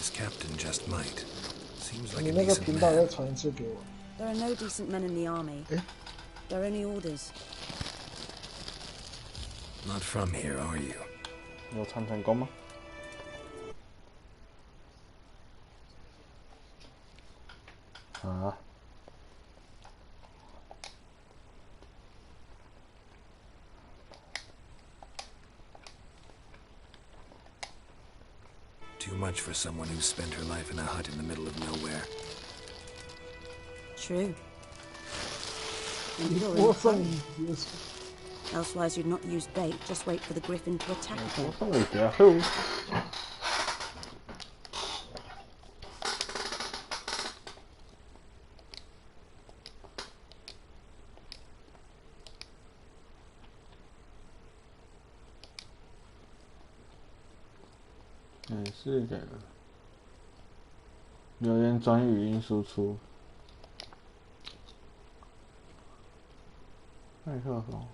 His captain just might. Seems like 你 a 那个 decent 频道再 man. 传一次给我。 There are no decent men in the army. They're only orders. Not from here, are you? 有传成功吗？啊！ Too much for someone who spent her life in a hut in the middle of nowhere. True. And you're 播 in 送 hurry. 你结束。 Elsewise you'd not use bait, just wait for the griffin to attack you. 播送你结束。是这个留言转语音输出，麦克风。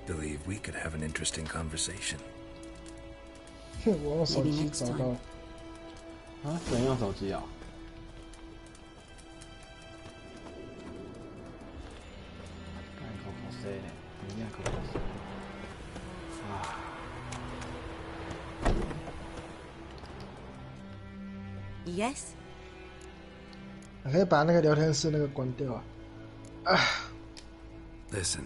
Believe we could have an interesting conversation. 我用手机找到。啊？能用手机啊？麦克风塞嘞，麦克风塞。啊。 Yes? 你可以把那个聊天室那个关掉啊。Listen,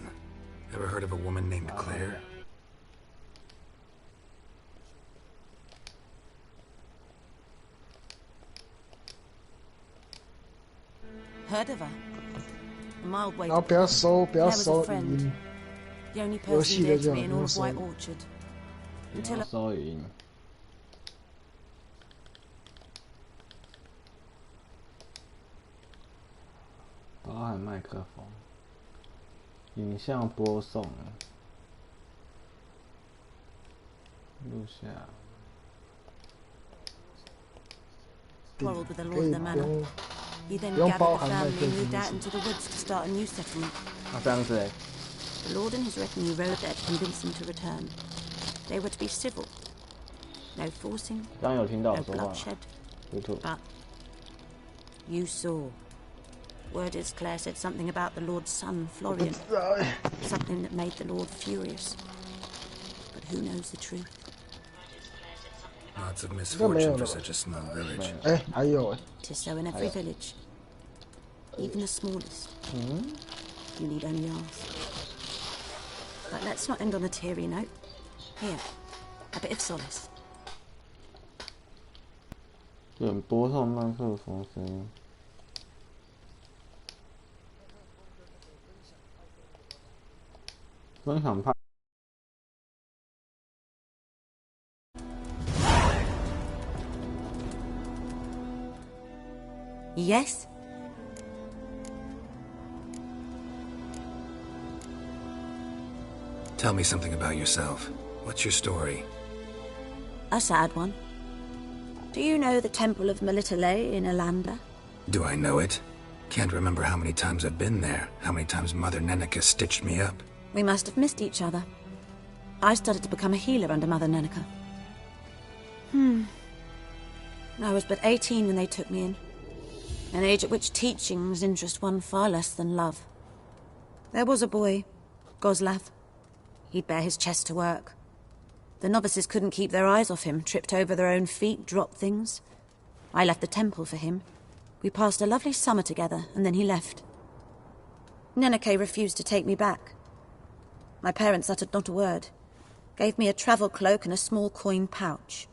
ever heard of a woman named Claire? Heard of her? A mild way 然后 to 不要 put it. 收，不要 There was 收 a 语 friend. 音。 The only 游 person 戏 dear 的就 to 好， me in 不 all 要 of 收。 White Orchard. Until 收语音。包含麦克风、影像播送、录下。 quarreled with the 可 lord 以 of the 不 manor. 用 He then 不用 gathered 包 the 含麦 family 克 and 风 moved 的 out 事。 into the woods to start a new settlement. 啊，这样子诶。 The lord and his retinue rode there to convince him to return. They were to be civil. No forcing, 刚有听到 no 我说话吗 bloodshed. ？YouTube。 But you saw. Word is Claire said something about the lord's son, 我不 Florian. 知道哎。 Something that made the lord furious. But who knows the truth? Lots of misfortune for such a small village. 哎，还有哎。 'Tis so in every village. Even the smallest. You need only ask. But let's not end on a teary note. Here, a bit of solace. 点播放麦克风声音。分享派。 Yes? Tell me something about yourself. What's your story? A sad one. Do you know the Temple of Melitele in Alanda? Do I know it? Can't remember how many times I've been there, how many times Mother Nenica stitched me up. We must have missed each other. I started to become a healer under Mother Nenica. I was but 18 when they took me in. An age at which teachings interest one far less than love. There was a boy, Goslav. He'd bare his chest to work. The novices couldn't keep their eyes off him, tripped over their own feet, dropped things. I left the temple for him. We passed a lovely summer together, and then he left. Neneke refused to take me back. My parents uttered not a word, gave me a travel cloak and a small coin pouch.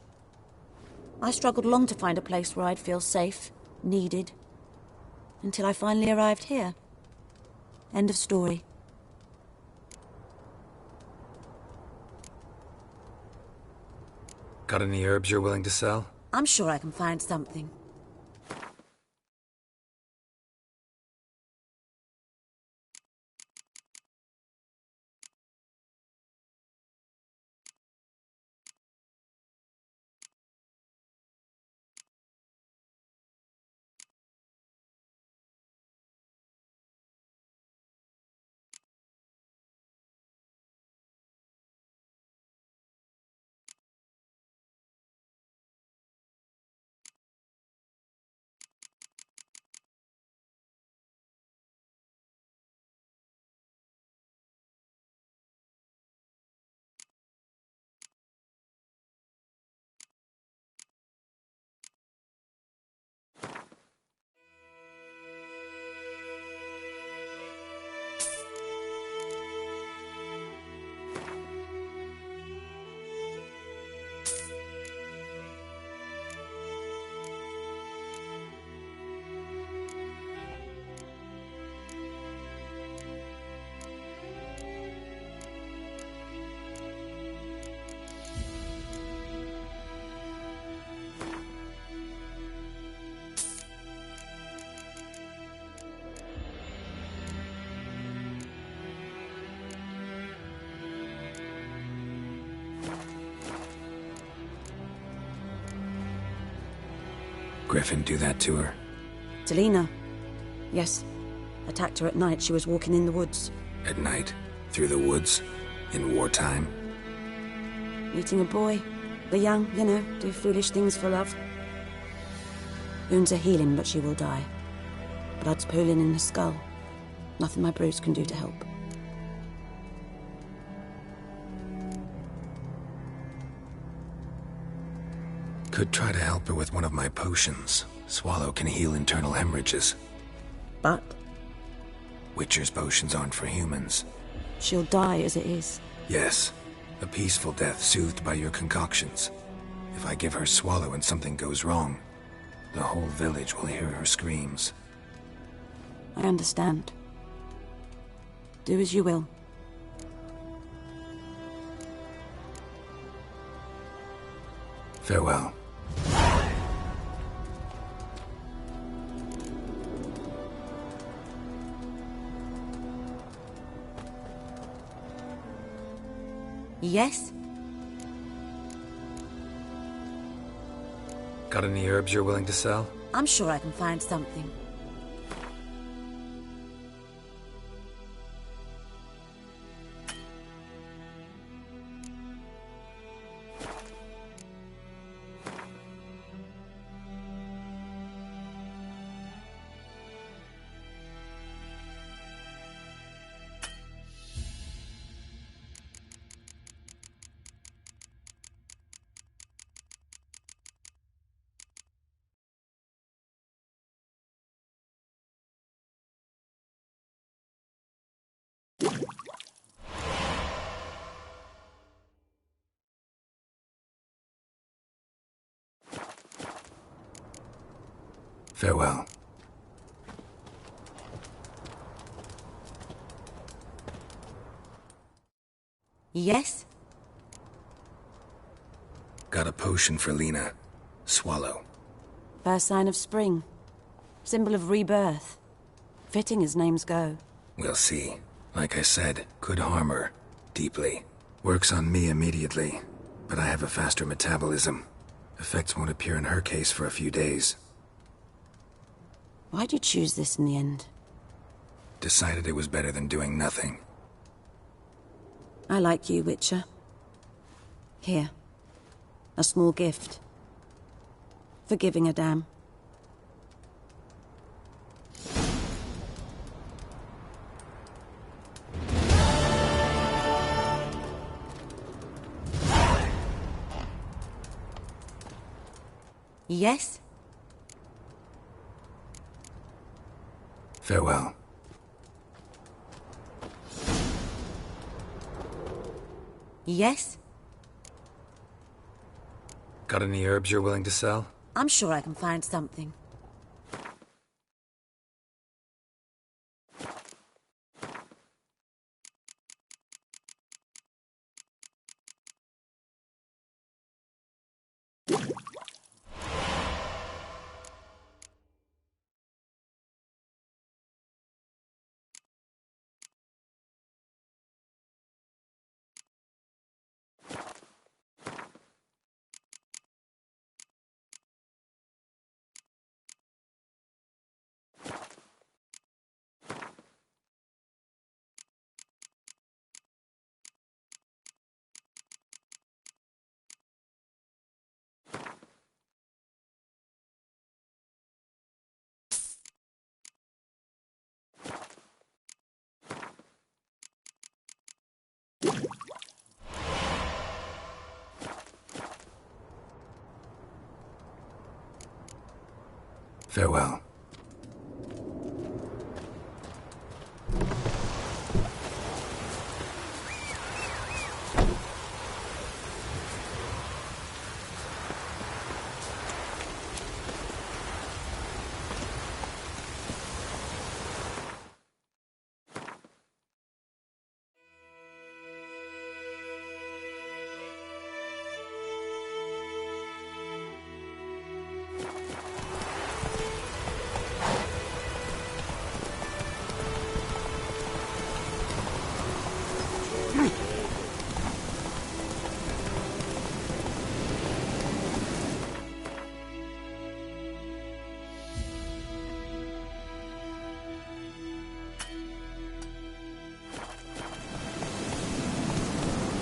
I struggled long to find a place where I'd feel safe, needed, until I finally arrived here. End of story. Got any herbs you're willing to sell? I'm sure I can find something. Griffin do that to her? Delina? Yes. Attacked her at night. She was walking in the woods. At night? Through the woods? In wartime? Meeting a boy. The young, you know, do foolish things for love. Wounds are healing, but she will die. Blood's pooling in her skull. Nothing my Bruce can do to help. Could try to help her with one of my potions. Swallow can heal internal hemorrhages. But Witcher's potions aren't for humans. she'll die as it is. Yes. A peaceful death soothed by your concoctions. If I give her Swallow and something goes wrong, the whole village will hear her screams. I understand. Do as you will. Farewell. Yes? Got any herbs you're willing to sell? I'm sure I can find something. Farewell. Yes? Got a potion for Lena. Swallow. First sign of spring. Symbol of rebirth. Fitting as names go. We'll see. Like I said, could harm her. Deeply. Works on me immediately, but I have a faster metabolism. Effects won't appear in her case for a few days. Why'd you choose this in the end? Decided it was better than doing nothing. I like you, Witcher. Here. A small gift. For giving a damn. Yes? Farewell. Yes? Got any herbs you're willing to sell? I'm sure I can find something. Farewell.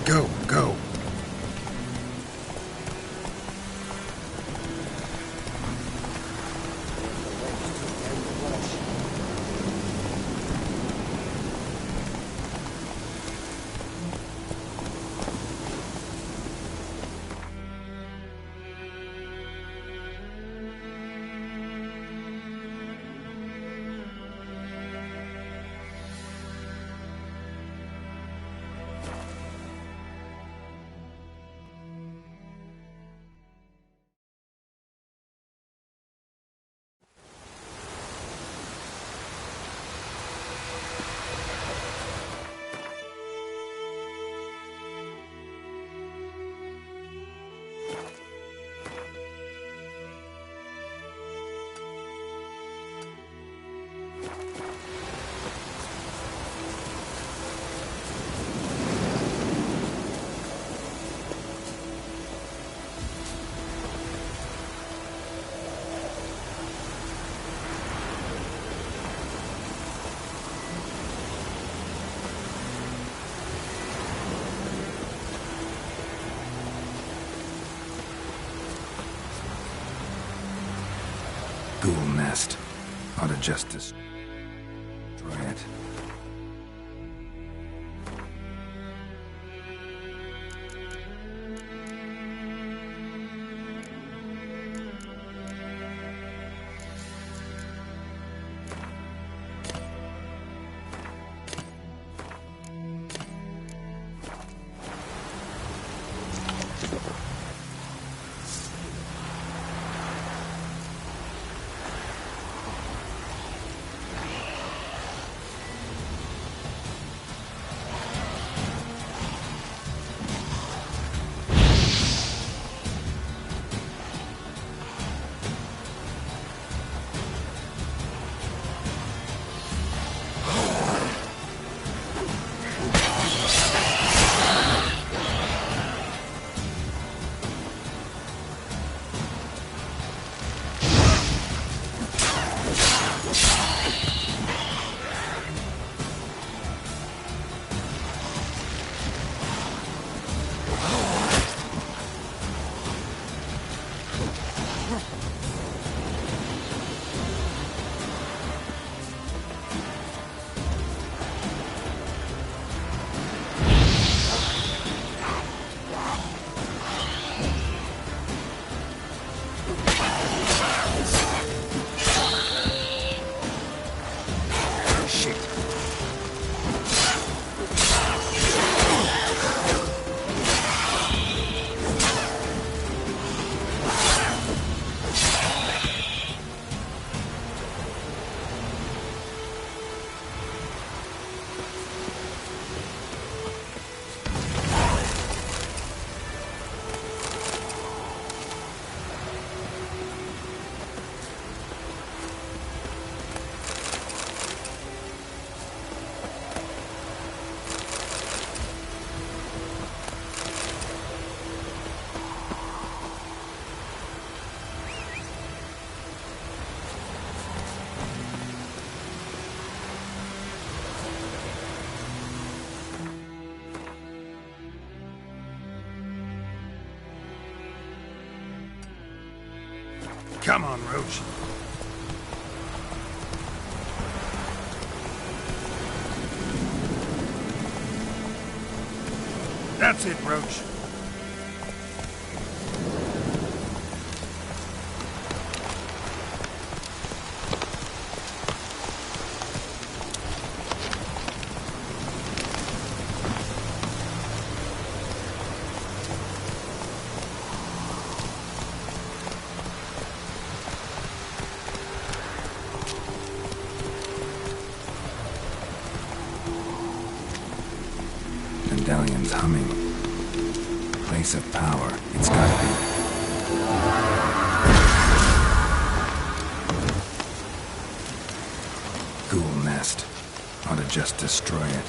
Go, go. Ghoul nest. Ought to just destroy it. Come on, Roach. That's it, Roach. Medallion's humming. Place of power. It's gotta be. Ghoul nest. Ought to just destroy it.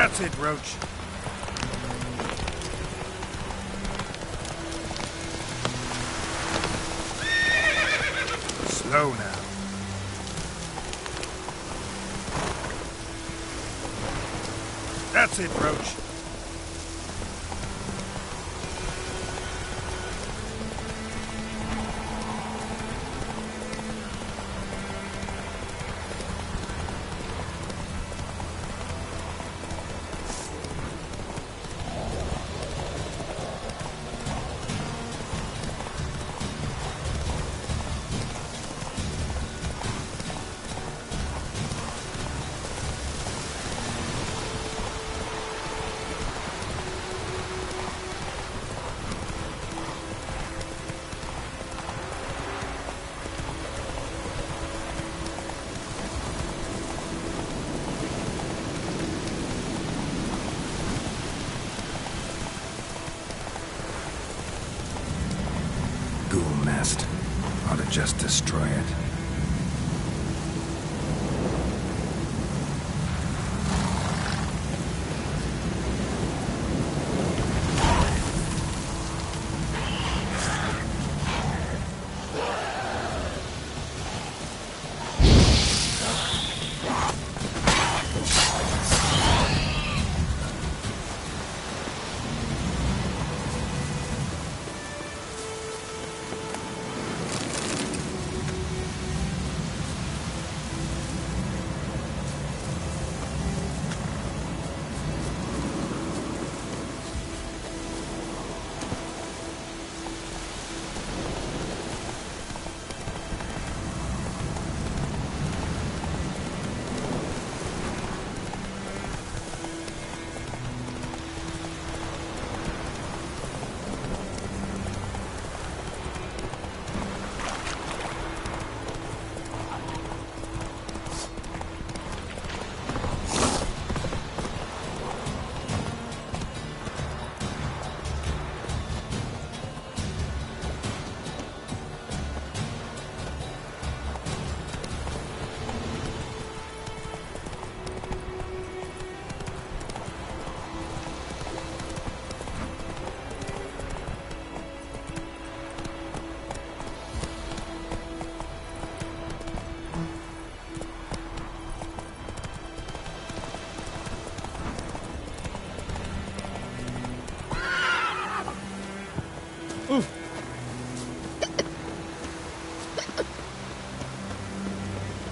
That's it, Roach. Slow now. That's it, Roach. Ghoul nest. Ought to just destroy it.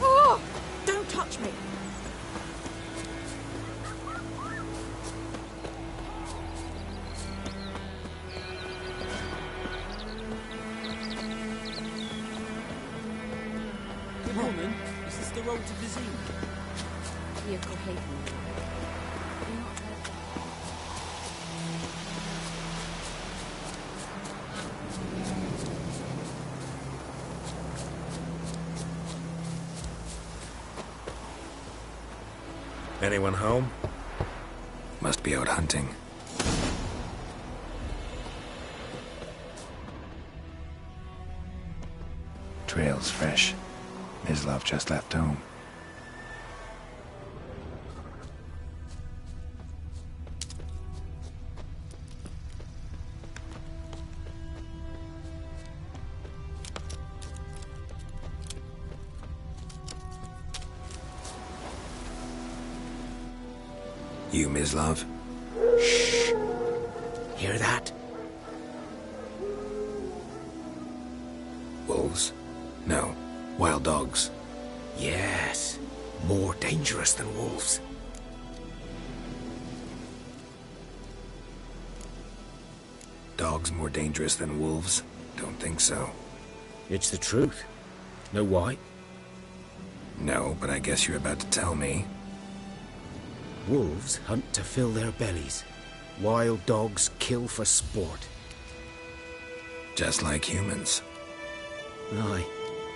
Oh, don't touch me. Good woman, is this the road to Vizine? Vehicle haven. Anyone home? Must be out hunting. Trail's fresh. Mislav just left home. You, Mislav? Shh! Hear that? Wolves? No. Wild dogs. Yes. More dangerous than wolves. Dogs more dangerous than wolves? Don't think so. It's the truth. Know why? No, but I guess you're about to tell me. Wolves hunt to fill their bellies. Wild dogs kill for sport. Just like humans. Aye.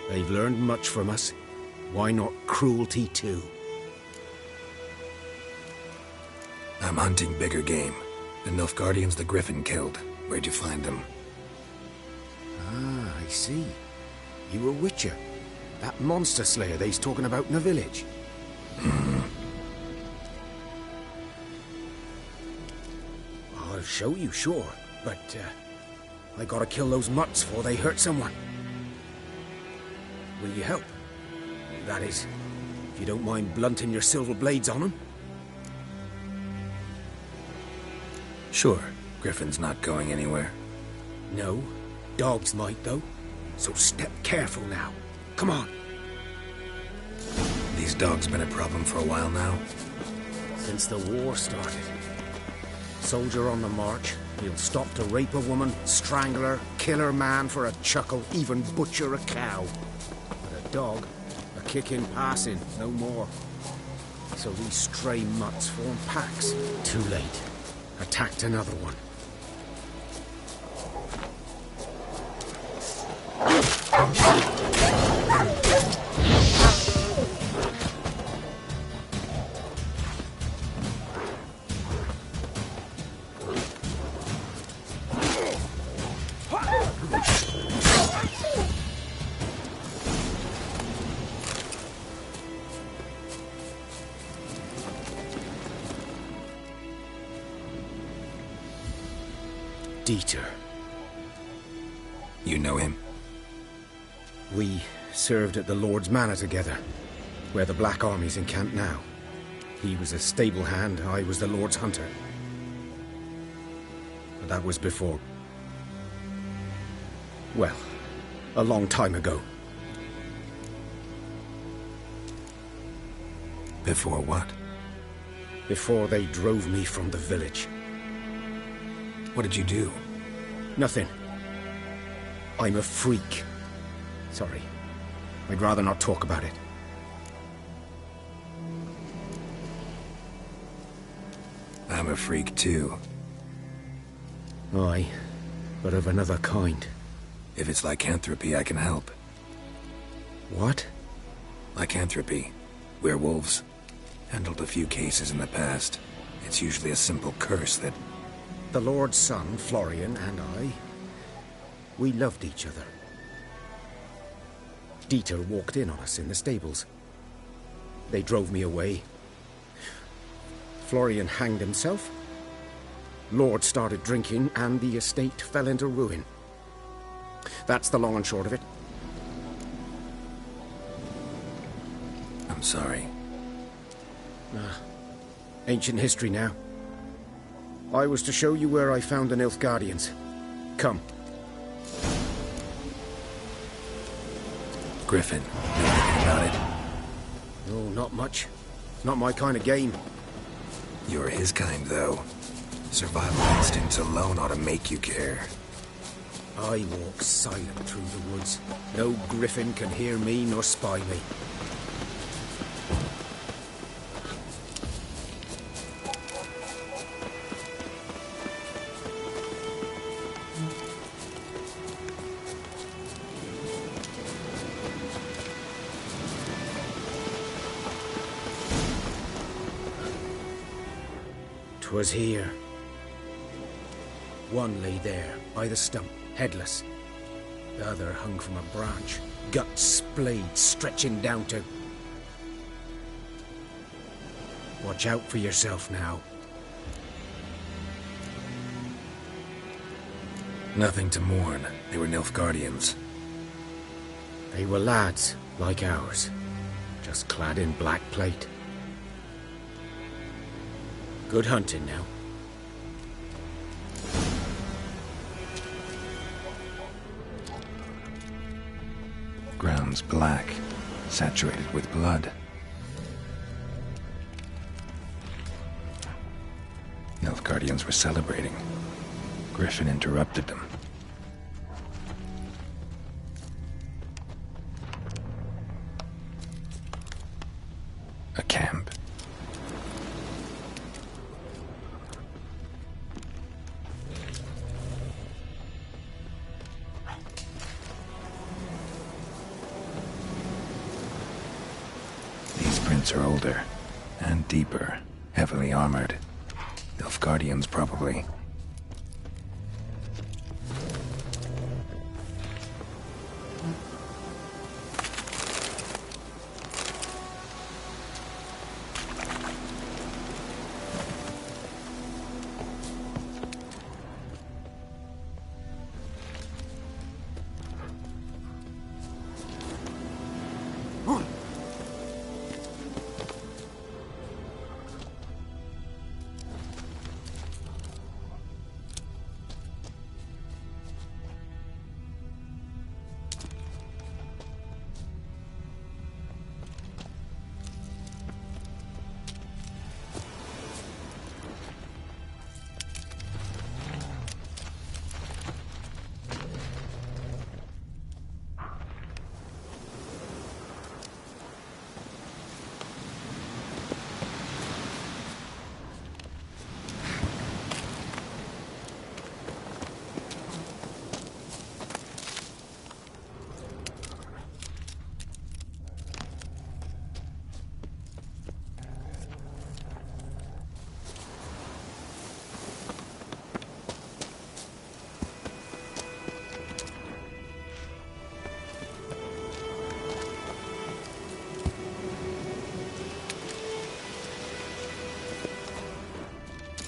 They've learned much from us. Why not cruelty too? I'm hunting bigger game. The Nilfgaardians the Griffin killed. Where'd you find them? Ah, I see. You were Witcher. That monster slayer they's talking about in the village. I'll show you, sure. But, I gotta kill those mutts before they hurt someone. Will you help? That is, if you don't mind blunting your silver blades on them. Sure. Griffin's not going anywhere. No. Dogs might, though. So step careful now. Come on. These dogs been a problem for a while now? Since the war started. Soldier on the march, he'll stop to rape a woman, strangle her, kill her man for a chuckle, even butcher a cow. But a dog, a kick in passing, no more. So these stray mutts form packs. Too late. Attacked another one. Dieter. You know him? We served at the Lord's Manor together, where the Black Army's encamped now. He was a stable hand, I was the Lord's hunter. But that was before... well, a long time ago. Before what? Before they drove me from the village. What did you do? Nothing. I'm a freak. Sorry. I'd rather not talk about it. I'm a freak too. Aye, but of another kind. If it's lycanthropy, I can help. What? Lycanthropy. Werewolves. Handled a few cases in the past. It's usually a simple curse that... The Lord's son, Florian, and I... we loved each other. Dieter walked in on us in the stables. They drove me away. Florian hanged himself. Lord started drinking, and the estate fell into ruin. That's the long and short of it. I'm sorry. Ancient history now. I was to show you where I found the Nilfgaardians. Come. Griffin, know anything about it? No, not much. Not my kind of game. You're his kind, though. Survival instincts alone ought to make you care. I walk silent through the woods. No griffin can hear me nor spy me. Was here. One lay there, by the stump, headless. The other hung from a branch, guts splayed, stretching down to... Watch out for yourself now. Nothing to mourn. They were Nilfgaardians. They were lads, like ours, just clad in black plate. Good hunting now. Ground's black, saturated with blood. Nilfgaardians were celebrating. Griffin interrupted them. A camp. Are older and deeper, heavily armored. Nilfgaardians, probably.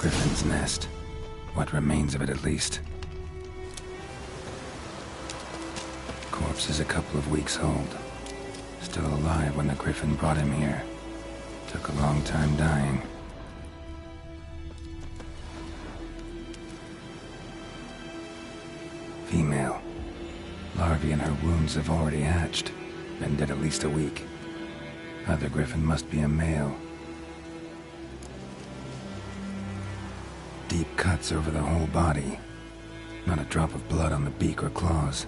Griffin's nest. What remains of it, at least. Corpse is a couple of weeks old. Still alive when the Griffin brought him here. Took a long time dying. Female. Larvae in her wounds have already hatched. Been dead at least a week. Other Griffin must be a male. Deep cuts over the whole body. Not a drop of blood on the beak or claws.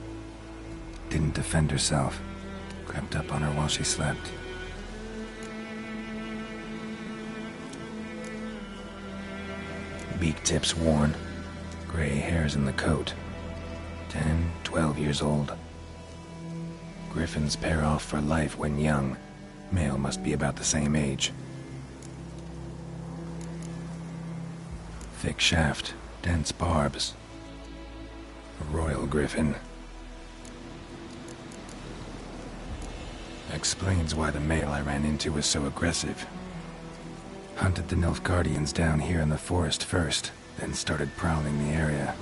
Didn't defend herself. Crept up on her while she slept. Beak tips worn. Gray hairs in the coat. 10, 12 years old. Griffins pair off for life when young. Male must be about the same age. Thick shaft, dense barbs. A royal griffin. Explains why the male I ran into was so aggressive. Hunted the Nilfgaardians down here in the forest first, then started prowling the area.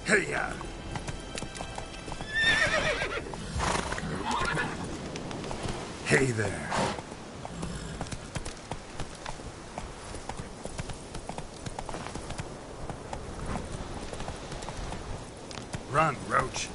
Hey-ya! Hey there. Run, Roach.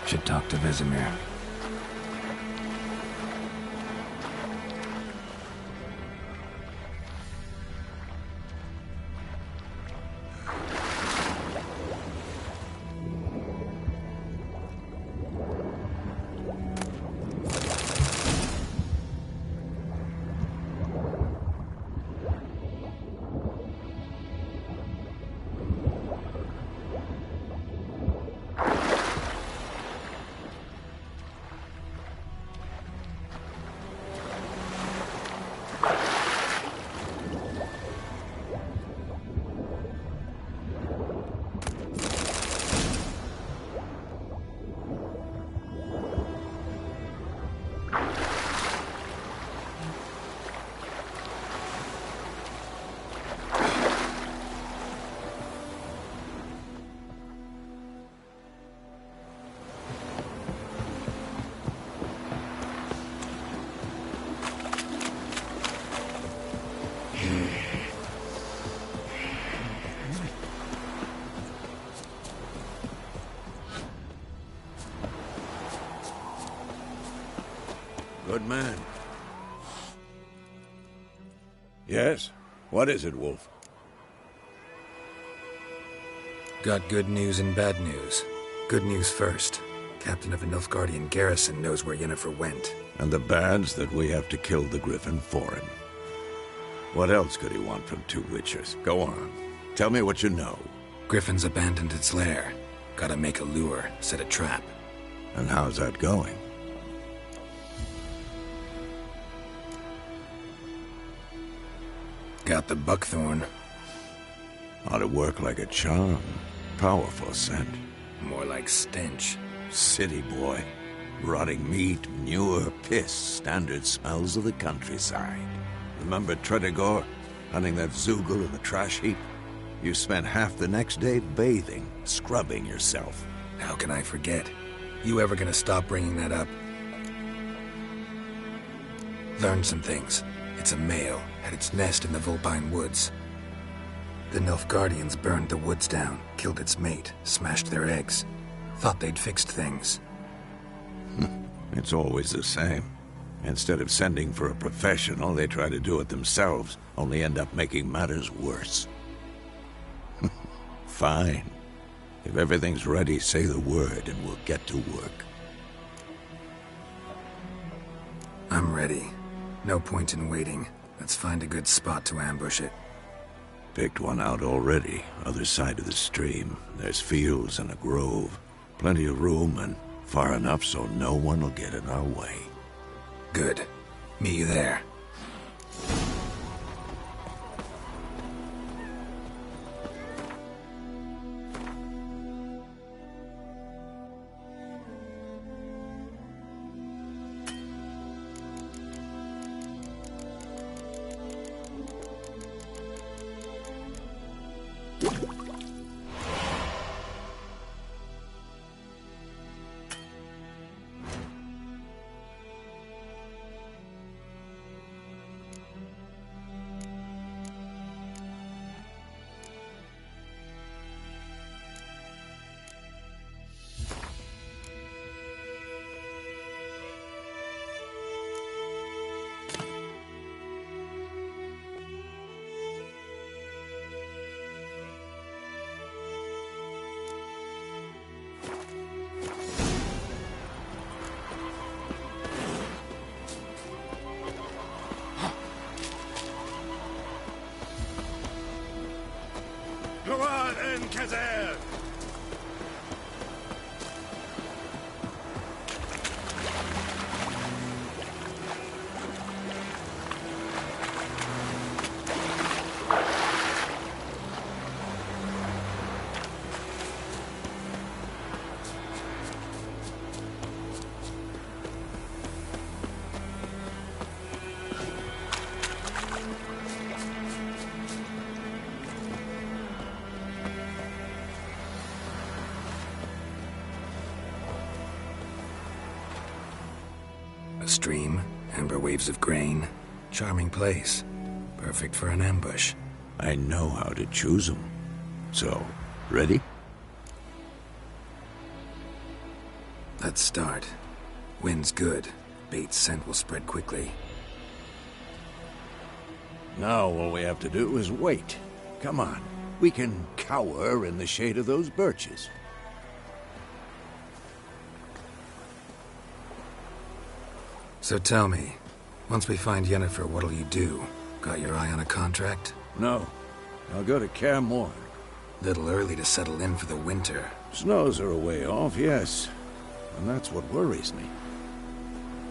Should talk to Vesemir. Good man. Yes? What is it, Wolf? Got good news and bad news. Good news first. Captain of a Nilfgaardian garrison knows where Yennefer went. And the bad's that we have to kill the Griffin for him. What else could he want from two Witchers? Go on. Tell me what you know. Griffin's abandoned its lair. Gotta make a lure, set a trap. And how's that going? Got the buckthorn. Ought to work like a charm. Powerful scent. More like stench. City boy. Rotting meat, manure, piss. Standard smells of the countryside. Remember Tredegor? Hunting that Zoogle in the trash heap? You spent half the next day bathing, scrubbing yourself. How can I forget? You ever gonna stop bringing that up? Learned some things. It's a male, had its nest in the Vulpine Woods. The Nilfgaardians burned the woods down, killed its mate, smashed their eggs. Thought they'd fixed things. It's always the same. Instead of sending for a professional, they try to do it themselves, only end up making matters worse. Fine. If everything's ready, say the word and we'll get to work. I'm ready. No point in waiting. Let's find a good spot to ambush it. Picked one out already, other side of the stream. There's fields and a grove. Plenty of room and far enough so no one will get in our way. Good. Meet you there. Come on, Kazar! A stream, amber waves of grain. Charming place. Perfect for an ambush. I know how to choose them. So, ready? Let's start. Wind's good. Bait's scent will spread quickly. Now all we have to do is wait. Come on. We can cower in the shade of those birches. So tell me, once we find Yennefer, what'll you do? Got your eye on a contract? No. I'll go to Kaer Morhen. Little early to settle in for the winter. Snows are a way off, yes. And that's what worries me.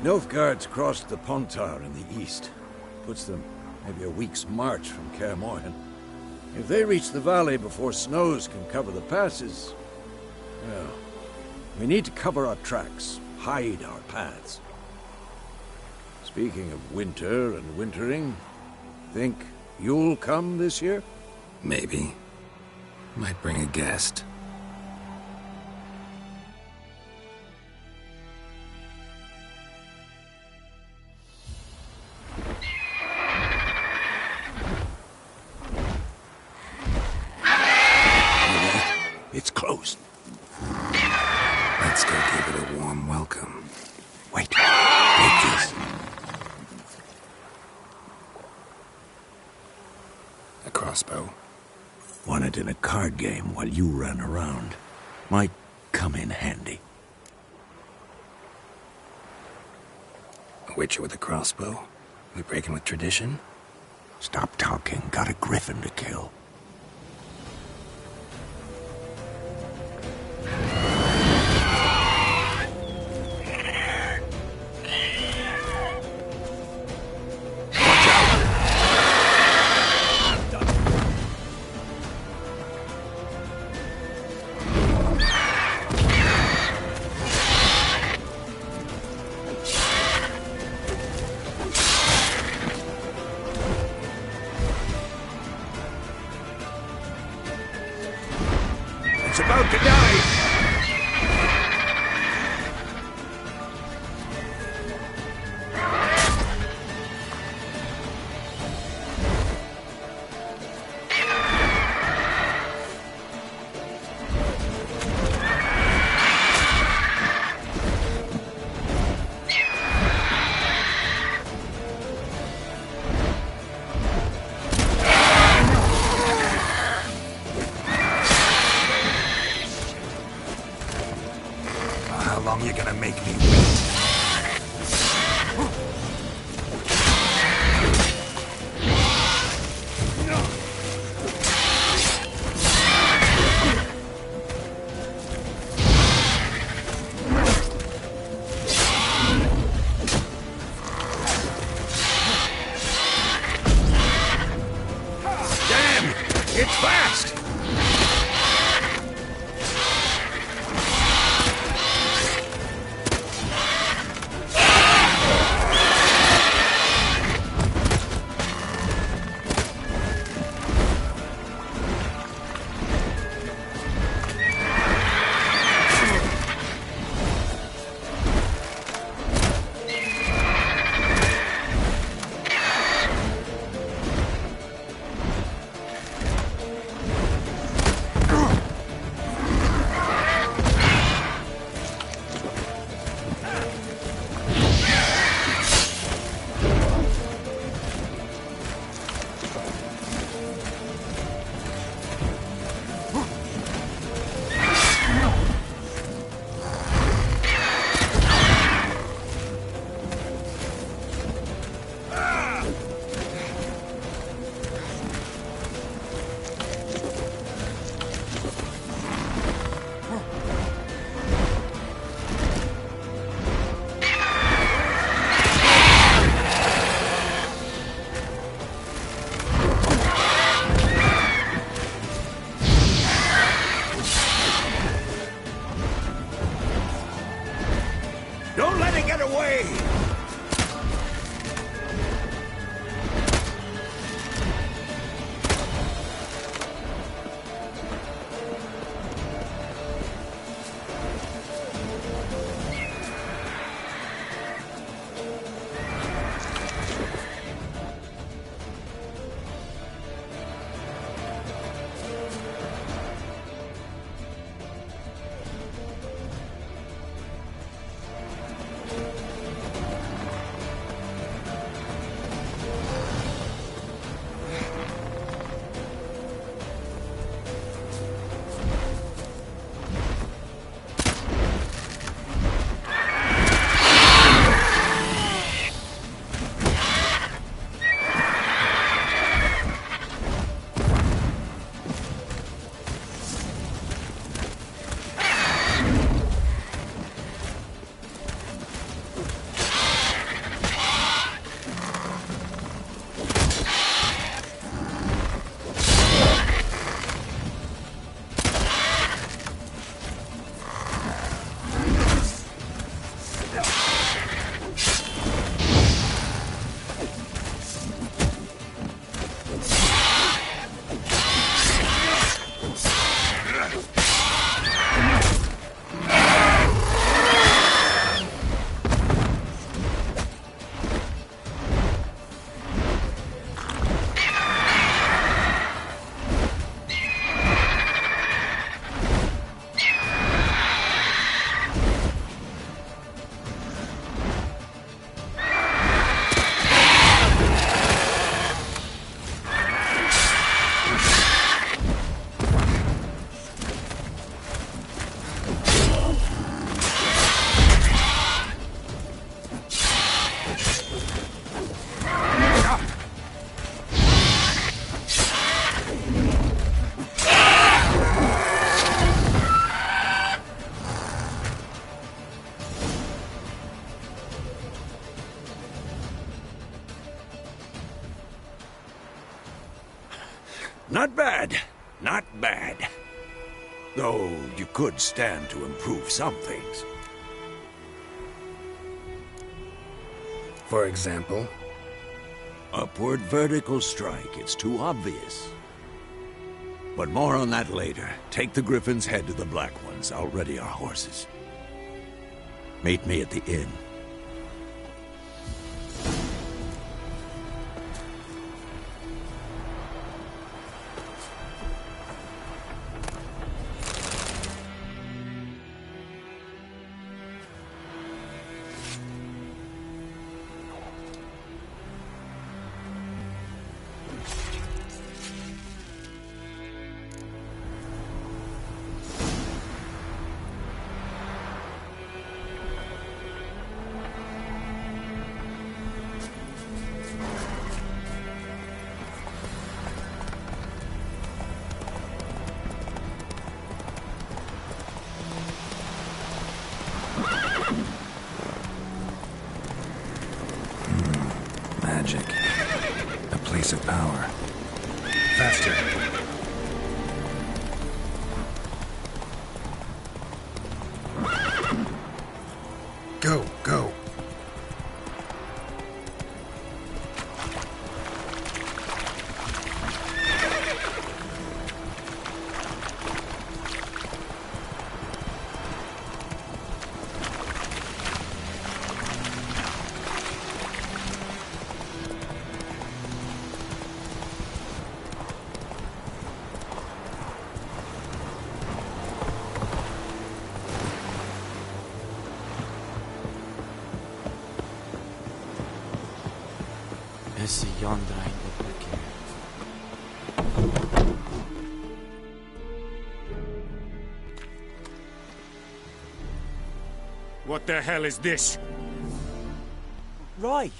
Nilfgaard's crossed the Pontar in the east. Puts them maybe a week's march from Kaer Morhen. If they reach the valley before snows can cover the passes, well, we need to cover our tracks, hide our paths. Speaking of winter and wintering, think you'll come this year? Maybe. Might bring a guest. It's closed. Let's go give it a warm welcome. Wait. Take this. A crossbow. Won it in a card game while you ran around. Might come in handy. Witcher with a crossbow? We breaking with tradition? Stop talking. Got a griffin to kill. It's about to die! How long you gonna make me wait? Damn! It's fast! Don't let it get away! Not bad. Not bad. Though you could stand to improve some things. For example? Upward vertical strike. It's too obvious. But more on that later. Take the Griffin's head to the Black Ones. I'll ready our horses. Meet me at the inn. Magic. A place of power. Faster. Go, go. Esse yonder ainda porque. What the hell is this? Right.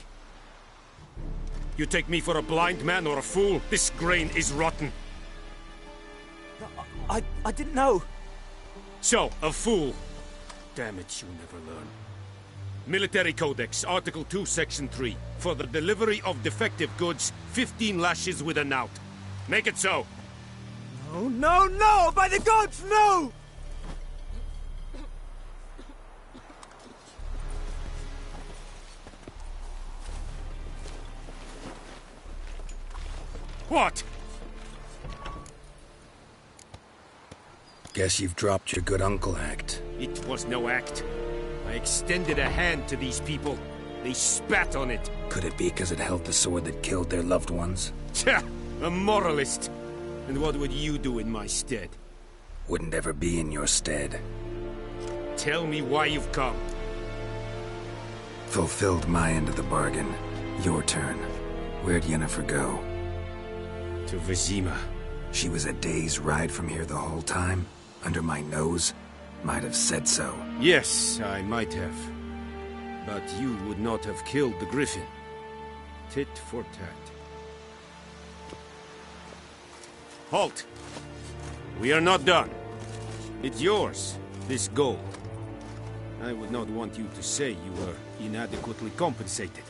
You take me for a blind man or a fool? This grain is rotten. I didn't know. So, a fool. Damn it, you never learn. Military Codex, Article 2, Section 3. For the delivery of defective goods, 15 lashes with a knout. Make it so. No, no, no! By the gods, no! What? Guess you've dropped your good uncle act. It was no act. I extended a hand to these people. They spat on it. Could it be because it held the sword that killed their loved ones? Tja, a moralist. And what would you do in my stead? Wouldn't ever be in your stead. Tell me why you've come. Fulfilled my end of the bargain. Your turn. Where'd Yennefer go? To Vizima. She was a day's ride from here the whole time? Under my nose? Might have said so. Yes, I might have. But you would not have killed the Griffin. Tit for tat. Halt! We are not done. It's yours, this gold. I would not want you to say you were inadequately compensated.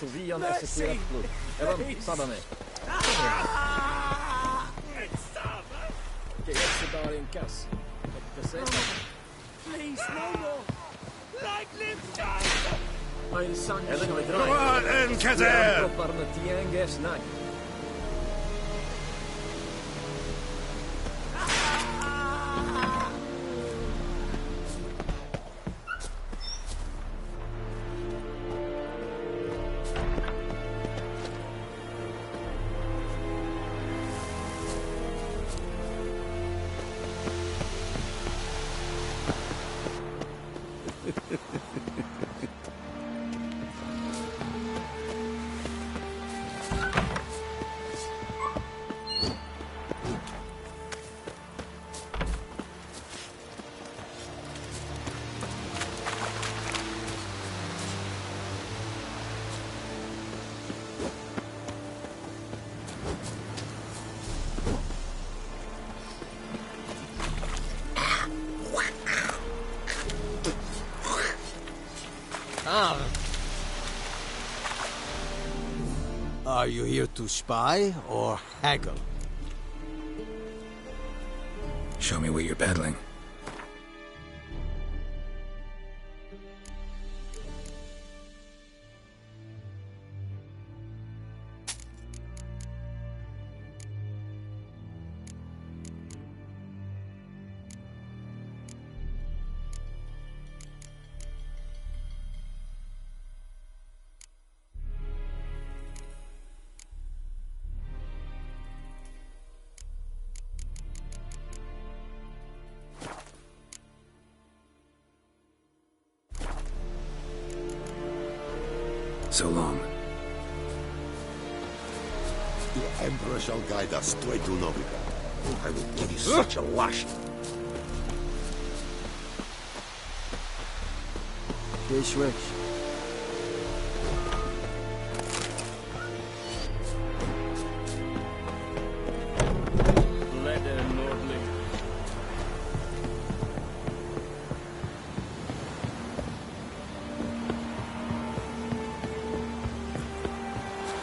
Vian exekverat blod. Evan, sabba mig. Okej, jag ska ta en kass. Please, no more. Like live time. I'll sang. Go on, and Kazer! Droppar med tienge snack. Are you here to spy or haggle? Show me what you're peddling. So long. The Emperor shall guide us to Edunovica. I will give you such a lash. Wish, wish.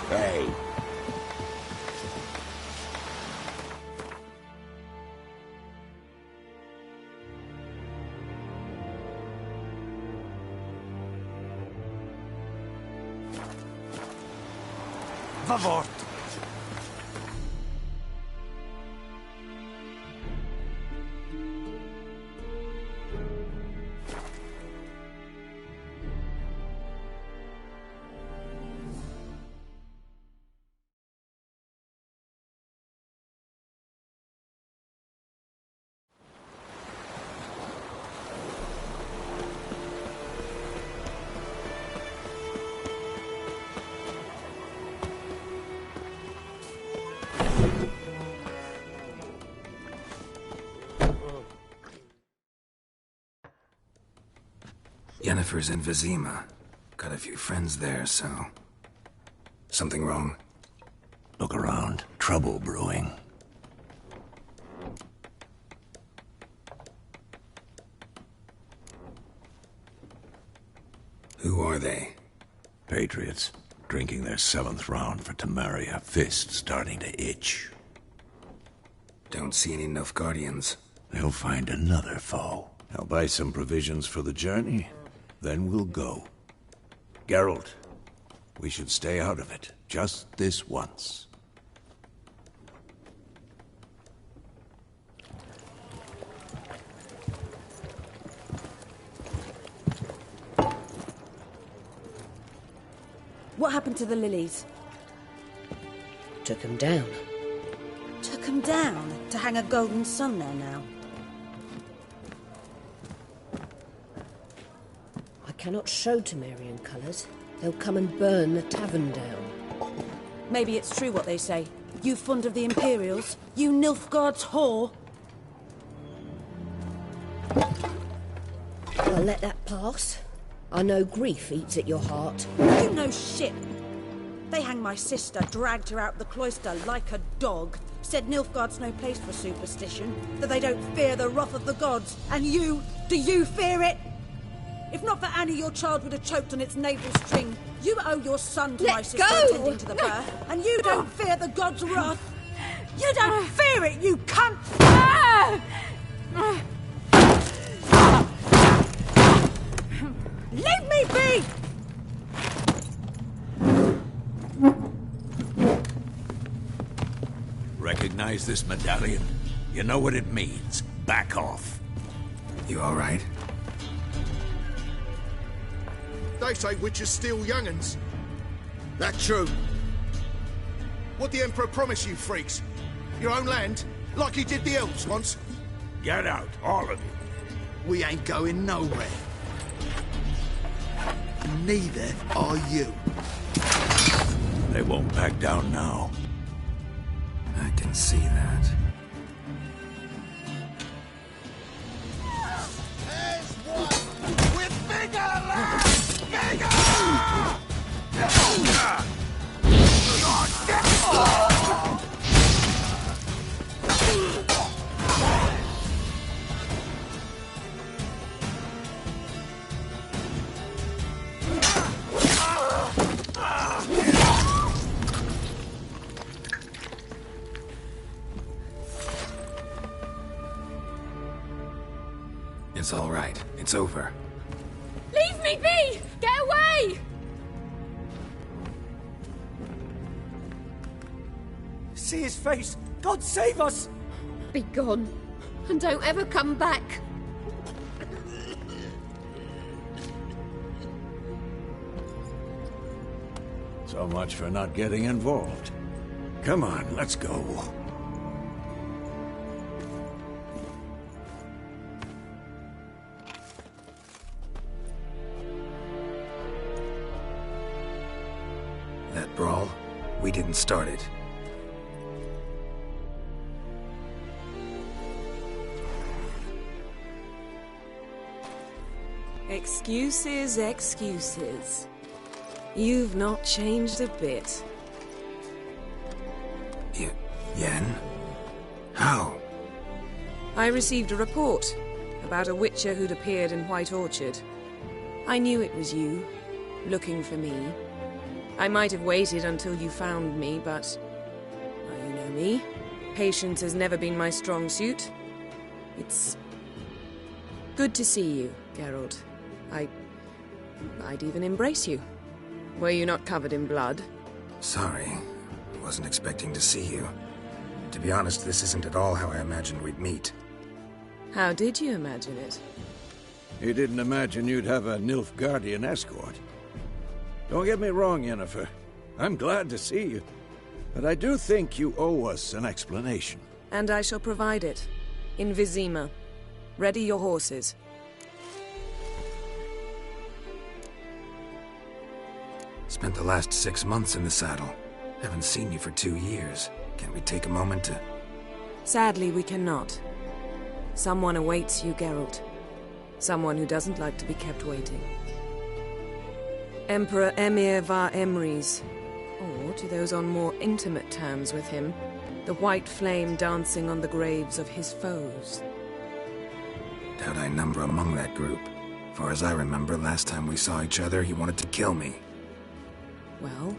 Hey. Vavort! Yennefer's in Vizima. Got a few friends there, so... Something wrong? Look around. Trouble brewing. Who are they? Patriots. Drinking their 7th round for Temeria. Fist starting to itch. Don't see any Nilfgaardians. They'll find another foe. I'll buy some provisions for the journey. Then we'll go. Geralt, we should stay out of it. Just this once. What happened to the lilies? Took them down. Took them down? To hang a golden sun there now? I cannot show Temerian colours. They'll come and burn the tavern down. Maybe it's true what they say. You fond of the Imperials? You Nilfgaard's whore? I'll let that pass. I know grief eats at your heart. You know shit. They hanged my sister, dragged her out the cloister like a dog. Said Nilfgaard's no place for superstition, that they don't fear the wrath of the gods. And you, do you fear it? If not for Annie, your child would have choked on its navel string. You owe your son to my sister attending to the birth, and you don't fear the gods' wrath. You don't fear it, you cunt! Leave me be! Recognize this medallion? You know what it means. Back off. You all right? They say witches steal young'uns. That true? What the Emperor promise you, freaks? Your own land? Like he did the elves once? Get out, all of you. We ain't going nowhere. Neither are you. They won't back down now. I can see that. There's one with bigger legs! Bigger! It's all right. It's over. Leave me be! Get away! See his face! God save us! Be gone, and don't ever come back. So much for not getting involved. Come on, let's go. That brawl, we didn't start it. Excuses, excuses. You've not changed a bit. Yen? How? I received a report about a witcher who'd appeared in White Orchard. I knew it was you, looking for me. I might have waited until you found me, but... well, you know me. Patience has never been my strong suit. It's... good to see you, Geralt. I'd even embrace you. Were you not covered in blood? Sorry. Wasn't expecting to see you. To be honest, this isn't at all how I imagined we'd meet. How did you imagine it? You didn't imagine you'd have a Nilfgaardian escort. Don't get me wrong, Yennefer. I'm glad to see you. But I do think you owe us an explanation. And I shall provide it. In Vizima. Ready your horses. Spent the last 6 months in the saddle. Haven't seen you for 2 years. Can we take a moment to... Sadly, we cannot. Someone awaits you, Geralt. Someone who doesn't like to be kept waiting. Emperor Emir var Emrys. Or, to those on more intimate terms with him, the white flame dancing on the graves of his foes. Doubt I number among that group. Far as I remember, last time we saw each other, he wanted to kill me. Well,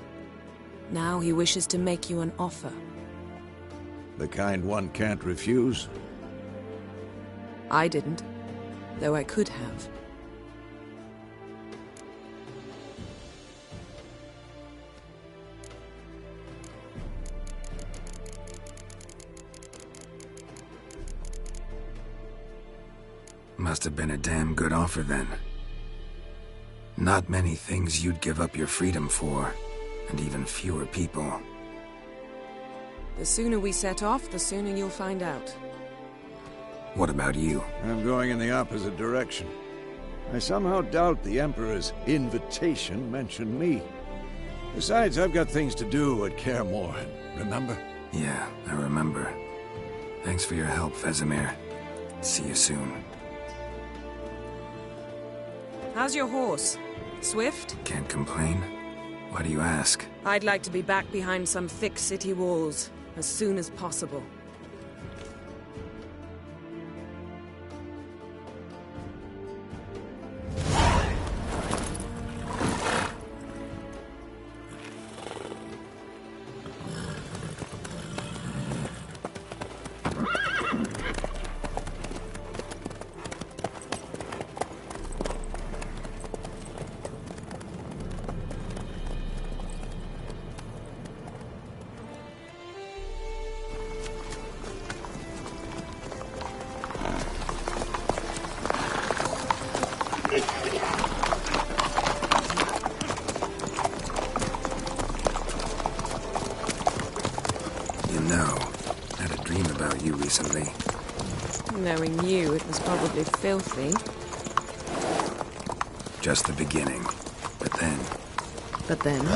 now he wishes to make you an offer. The kind one can't refuse? I didn't, though I could have. Must have been a damn good offer then. Not many things you'd give up your freedom for, and even fewer people. The sooner we set off, the sooner you'll find out. What about you? I'm going in the opposite direction. I somehow doubt the Emperor's invitation mentioned me. Besides, I've got things to do at Kaer Morhen, remember? Yeah, I remember. Thanks for your help, Vesemir. See you soon. How's your horse? Swift? Can't complain. Why do you ask? I'd like to be back behind some thick city walls as soon as possible. Recently. Knowing you, it was probably filthy. Just the beginning. But then... But then...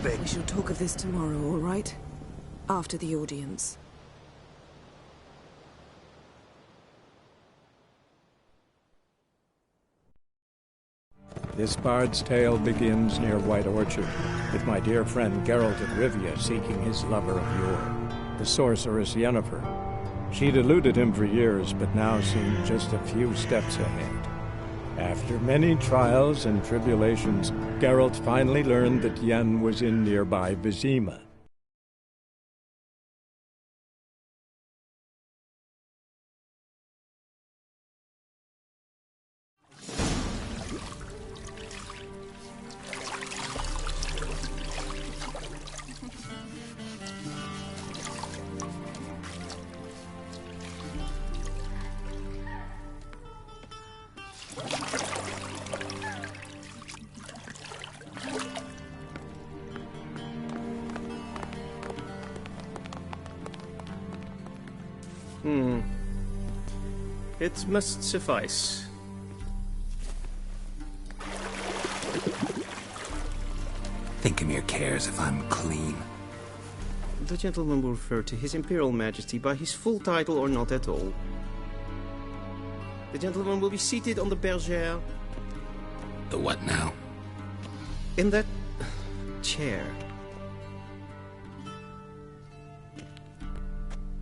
bed. We shall talk of this tomorrow, all right? After the audience. This bard's tale begins near White Orchard, with my dear friend Geralt of Rivia seeking his lover of yore, the sorceress Yennefer. She'd eluded him for years, but now seemed just a few steps ahead. After many trials and tribulations, Geralt finally learned that Yen was in nearby Vizima. It must suffice. Thinkamere cares if I'm clean. The gentleman will refer to His Imperial Majesty by his full title or not at all. The gentleman will be seated on the bergère. The what now? In that chair.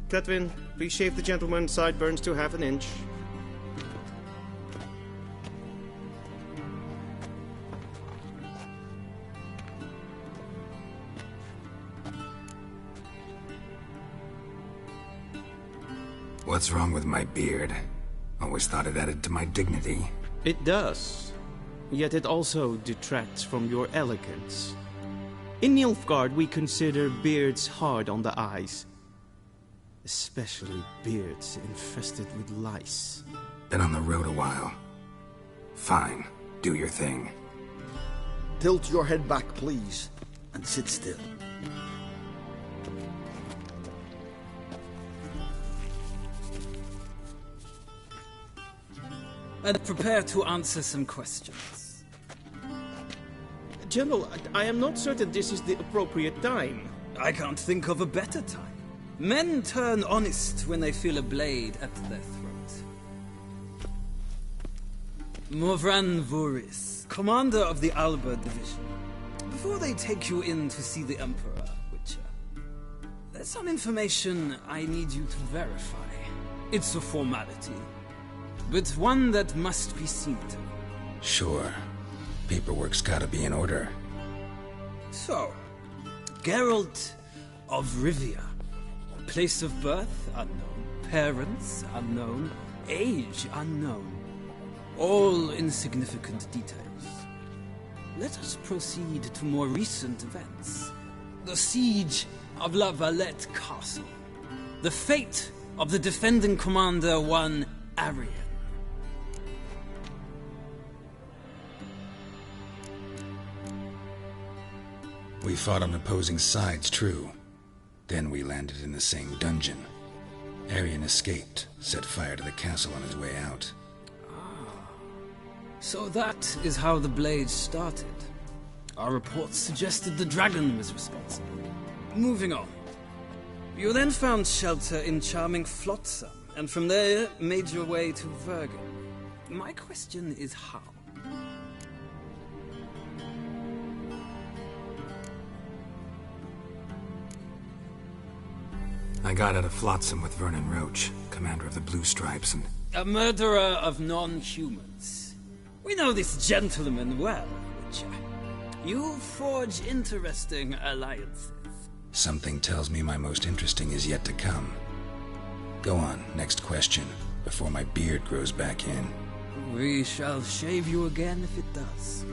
Cletwin, please shave the gentleman's sideburns to half an inch. What's wrong with my beard? Always thought it added to my dignity. It does. Yet it also detracts from your elegance. In Nilfgaard, we consider beards hard on the eyes. Especially beards infested with lice. Been on the road a while. Fine, do your thing. Tilt your head back, please, and sit still. And prepare to answer some questions. General, I am not certain this is the appropriate time. I can't think of a better time. Men turn honest when they feel a blade at their throat. Morvran Vuris, commander of the Alba Division. Before they take you in to see the Emperor, Witcher, there's some information I need you to verify. It's a formality, but one that must be seen to. Sure. Paperwork's gotta be in order. So, Geralt of Rivia. Place of birth unknown, parents unknown, age unknown. All insignificant details. Let us proceed to more recent events. The siege of La Valette Castle. The fate of the defending commander, one Arian. We fought on opposing sides, true. Then we landed in the same dungeon. Arian escaped, set fire to the castle on his way out. So that is how the blade started. Our reports suggested the dragon was responsible. Moving on. You then found shelter in charming Flotsam, and from there made your way to Vergen. My question is how? I got out of Flotsam with Vernon Roach, commander of the Blue Stripes, and... A murderer of non-humans. We know this gentleman well, Witcher. You forge interesting alliances. Something tells me my most interesting is yet to come. Go on, next question, before my beard grows back in. We shall shave you again if it does.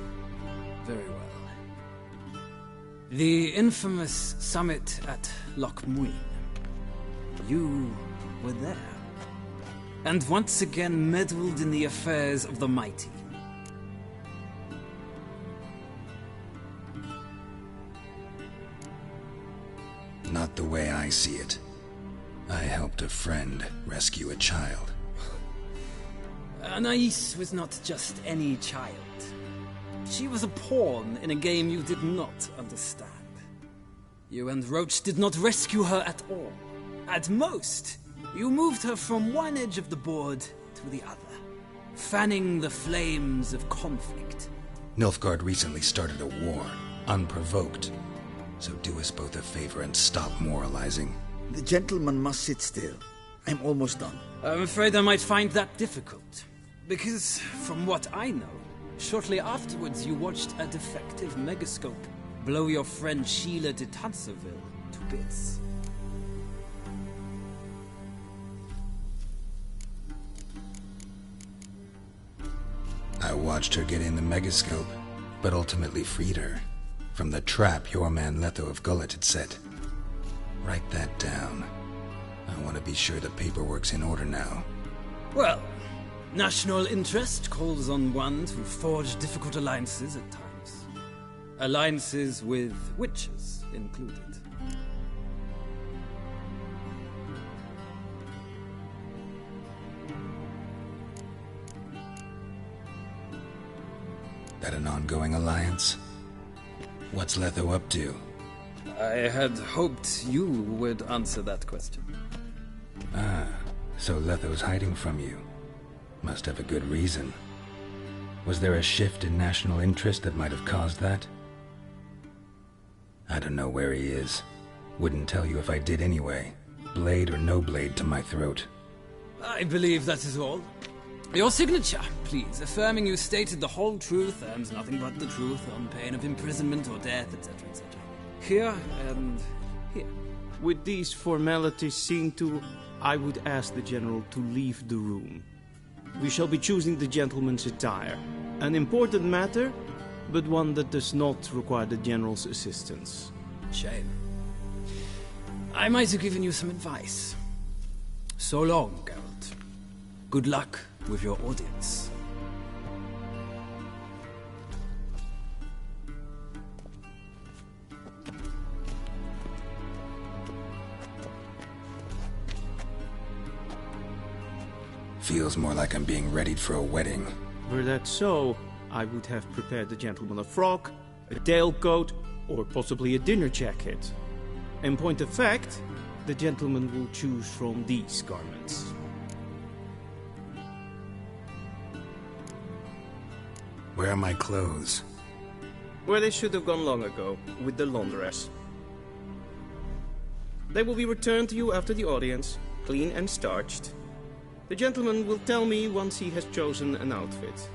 Very well. The infamous summit at Loch Muin. You were there. And once again meddled in the affairs of the mighty. Not the way I see it. I helped a friend rescue a child. Anais was not just any child. She was a pawn in a game you did not understand. You and Roach did not rescue her at all. At most, you moved her from one edge of the board to the other, fanning the flames of conflict. Nilfgaard recently started a war, unprovoked. So do us both a favor and stop moralizing. The gentleman must sit still. I'm almost done. I'm afraid I might find that difficult. Because, from what I know, shortly afterwards you watched a defective megascope blow your friend Sheila de Tanserville to bits. I watched her get in the megascope, but ultimately freed her from the trap your man Letho of Gullet had set. Write that down. I want to be sure the paperwork's in order now. Well, national interest calls on one to forge difficult alliances at times. Alliances with witches included. That an ongoing alliance? What's Letho up to? I had hoped you would answer that question. Ah, so Letho's hiding from you. Must have a good reason. Was there a shift in national interest that might have caused that? I don't know where he is. Wouldn't tell you if I did anyway. Blade or no blade to my throat. I believe that is all. Your signature, please, affirming you stated the whole truth and nothing but the truth on pain of imprisonment or death, etc., etc. Here and here. With these formalities seen to, I would ask the General to leave the room. We shall be choosing the gentleman's attire. An important matter, but one that does not require the General's assistance. Shame. I might have given you some advice. So long, Geralt. Good luck with your audience. Feels more like I'm being readied for a wedding. Were that so, I would have prepared the gentleman a frock, a tailcoat, or possibly a dinner jacket. In point of fact, the gentleman will choose from these garments. Where are my clothes? Where they should have gone long ago, with the laundress. They will be returned to you after the audience, clean and starched. The gentleman will tell me once he has chosen an outfit.